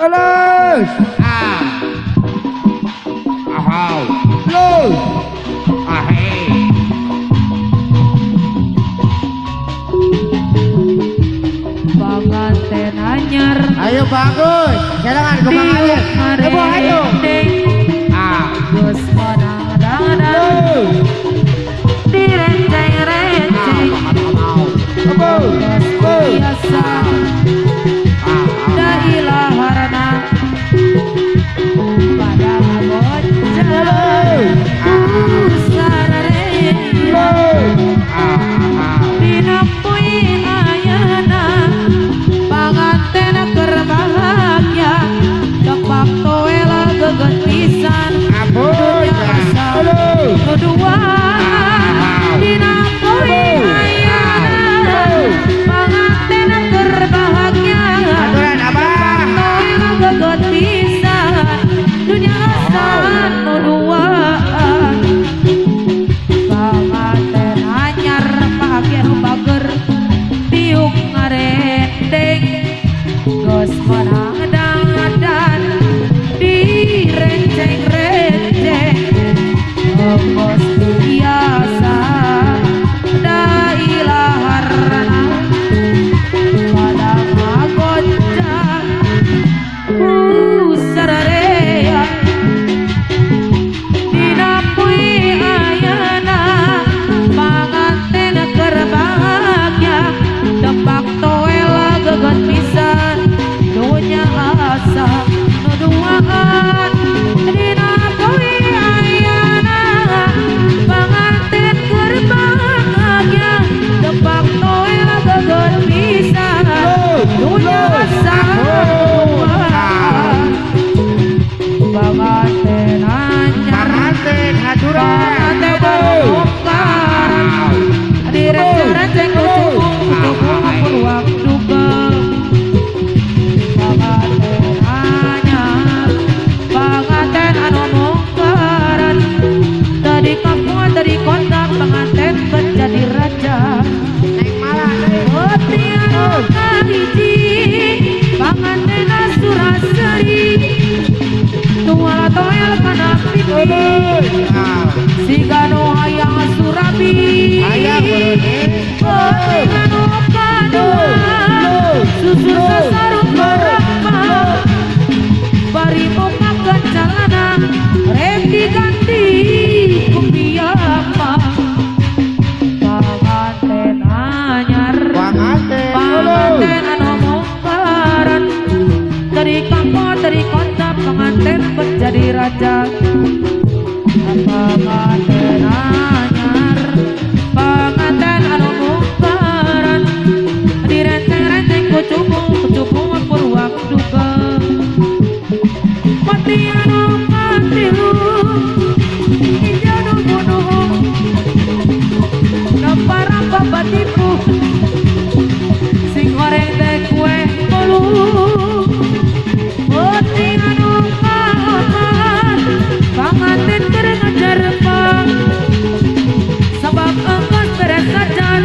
Terus. Ah. Ahau. Terus. Ahai. Pengantin anyar. Ayo bagus. Silakan kembang alir. Ayo ayo. Ah. Gus menang-menang. Direnceng-renceng. Biasa. Dailah harana. Pada bocah. Sarare. Dinapui ayana. Panganten keur bahagia. Tepak toela geget pisan. Dunia asa kedua. Dinapui ayana. Panganten keur bahagia. Tepak toela geget pisan. Dunia asa kedua. Panganten anyar pake bager. Tiuk ngarendeng. Gus menang-menang. Direnceng-renceng. Ongkos biasa. Dailah harana. Pada magocang. Sararea. Dinapui ayana. Panganten keur bahagia. Tepak toela geget pisan. Dunia asa nuduaan. Dinapui ayana. Panganten keur bahagia. Tepak toela geget pisan. Dunia asa nuduaan. Panganten anyar. Panganten haturan. Panganten barokah. Direnceng-renceng kucung peluang duga. Panganten anyar. Panganten anu mungkaran. Tadi kampung tadi kota. Panganten menjadi raja. Putri anu kahiji. Panganten Suraseri. Tuala toel kana pipi. Siga nu hayang Surabi. Putri anu kadua. Susur sasarung berapa. Bari muka kencalana. Rek diganti kupiapa. Panganten anyar. Panganten anu mungkaran. Dari kampung dari kota. Panganten menjadi raja. Panganten anyar. Panganten anu mungkaran. Direnceng-renceng kucupung purwak duga. Pati anu patilu. Hijau nu bunuh. Nampara babatiku. Sing goreng teh kue bolu. Pati anu kaotan. Panganten keur ngajarepang. Sabab engkos beres sajan.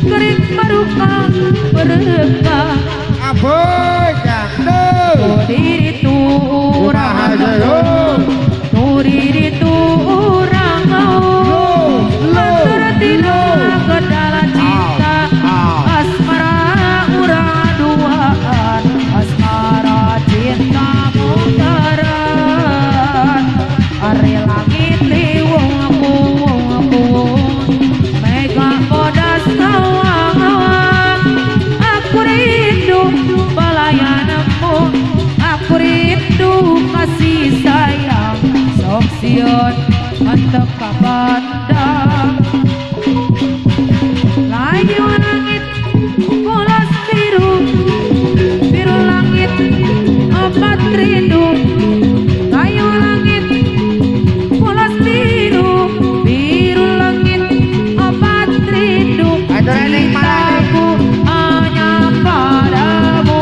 Kering barukah berkah. Aboy jatuh. Diri tu urang Turi tu urang Lantar tina kedala cinta. Asmara urang duaan. Asmara cinta mutaran. Ari langit liwung mega bodas ngawang. Aku rindu pelayananmu. Aku rindu kasih sayang. Sok sieun mantep kabandang. Layu langit kulas biru. Biru langit obat rindu. Layu langit kulas biru. Biru langit obat rindu. Cintaku hanya padamu.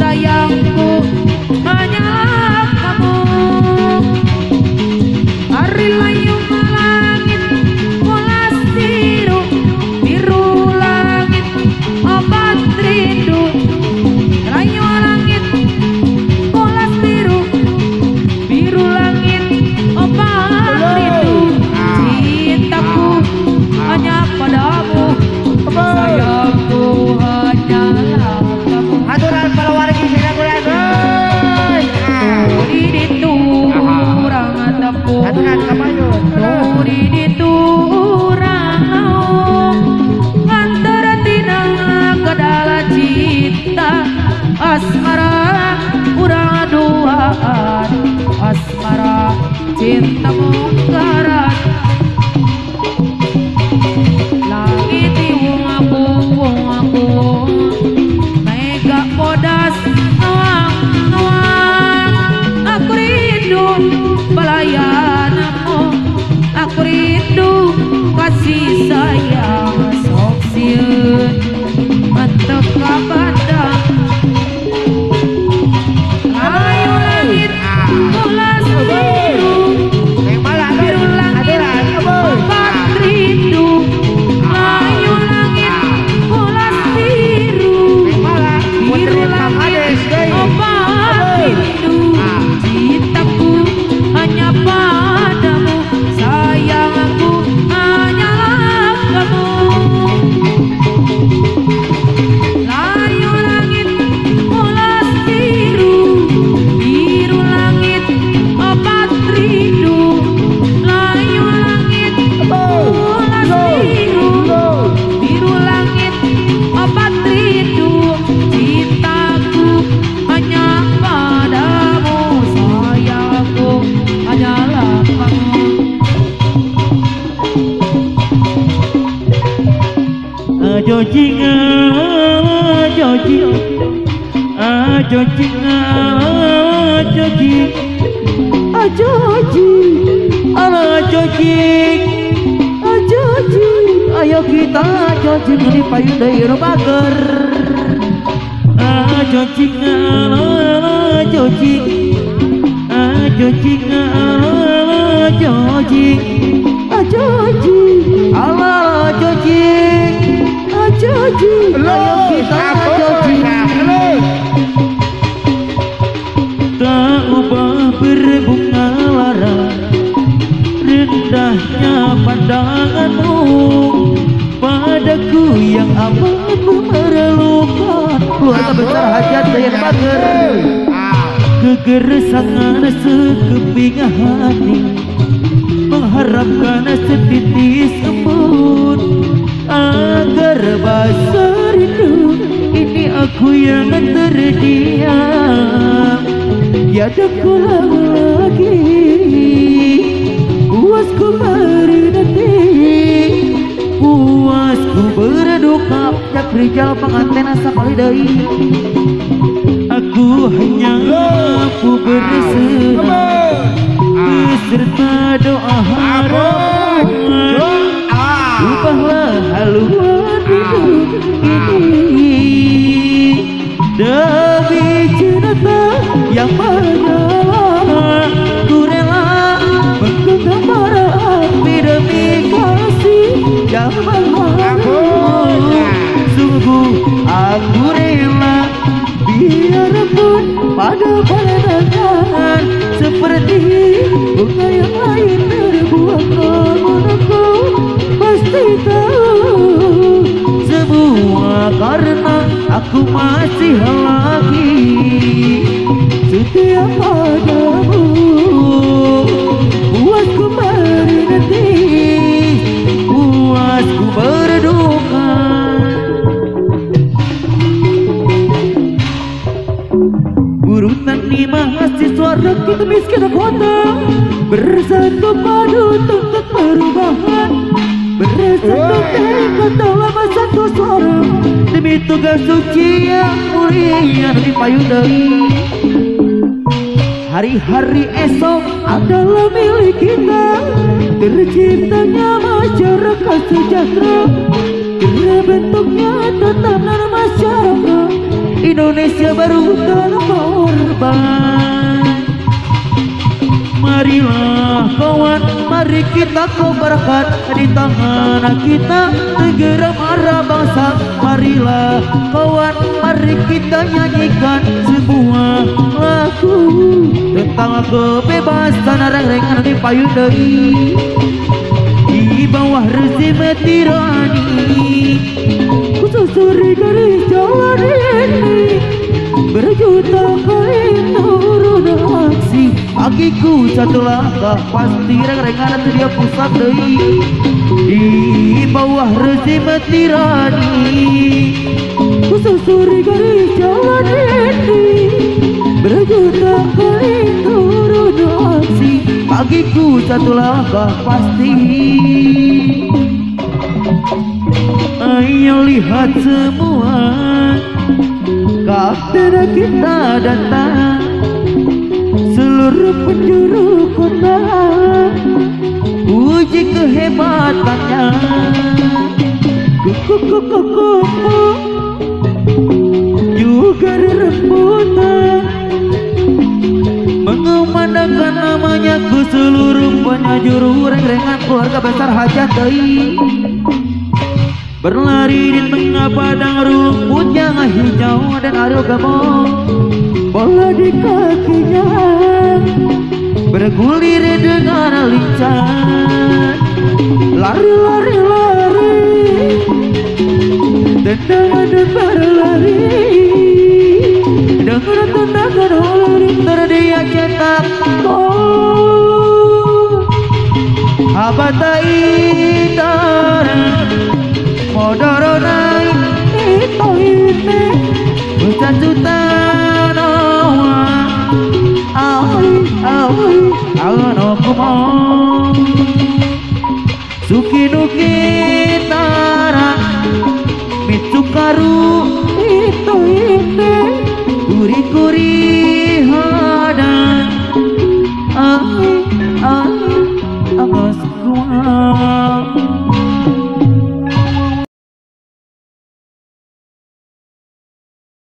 Sayangku hanyalah kamu. Hari layu malang cintamu karat langit wong aku mega podas nawang aku rindu pelayananmu aku rindu kasih sayang sok sieun mantep kabadang ayo langit bolas biru biru langit obat rindu ayo langit bolas biru biru langit obat rindu cintaku hanya padamu sayangku hanyalah kamu ayo langit bolas biru biru langit obat rindu ayo langit bolas biru biru langit obat rindu cintaku hanya padamu sayangku hanyalah kamu ajo jing ajo jing ajo jing ajo jing ajo jing ajo jing ajo jing ayo kita ajo jing di payung deui bager ajo jing ajo jing ajo jing ajo jing ajo jing ajo jing ajo jing ayo kita ajo jing tak ubah berbunga lara rendahnya pandanganmu padaku yang amat memerlukan keluarga besar hajat dayan bager kegeresangan sekeping hati mengharapkan setitis embun agar basa rindu ini aku yang terdiam tiada pulang lagi puasku nanti puasku berduka jak rijal pengantin sekali deui aku hanya mampu bersenang beserta doa harapan ubahlah haluan hidup ini demi cinta yang menyala ku rela menggenggam bara api demi kasih yang menghargai sungguh aku rela biarpun pada pandangan seperti bunga yang lain terbuang namun aku pasti tahu semua karena aku masih lagi setia padamu puasku nanti puasku berduka buruh tani mahasiswa rakyat miskin kota bersatu padu untuk perubahan bersatu tekad dalam satu suara demi tugas suci yang mulia di payung deui hari-hari esok adalah milik kita terciptanya masyarakat sejahtera terbentuknya tatanan masyarakat Indonesia baru tanpa korban marilah kawan mari kita kobarkan di tangan kita negara marah bangsa marilah kawan mari kita nyanyikan sebuah lagu tentang kebebasan reng-rengan di payung deui di bawah rezim tirani kususuri garis jalan ini berjuta kali turun aksi agiku satu langkah pasti reng-rengan dia pusat deui di bawah rezim tirani kususuri garis jalan ini berjuta kali turun aksi bagiku satu langkah pasti. Ayo lihat semua, kapan kita datang, seluruh penjuru kota, uji kehebatannya. Kuku juga rembutan, mengumandangkan namanya ke seluruh penjuru reng-rengan keluarga besar Hajat Dei. Berlari di tengah padang rumput yang hijau dan aru gamong, bola di kakinya bergulir dengan lincah. Lari, lari, lari, tendangan dan berlari, dengan tendangan lari terdia cetak gol. Habatai tara Modoronai ito ini Utan-utan Awai Ano kumong Suki-nuki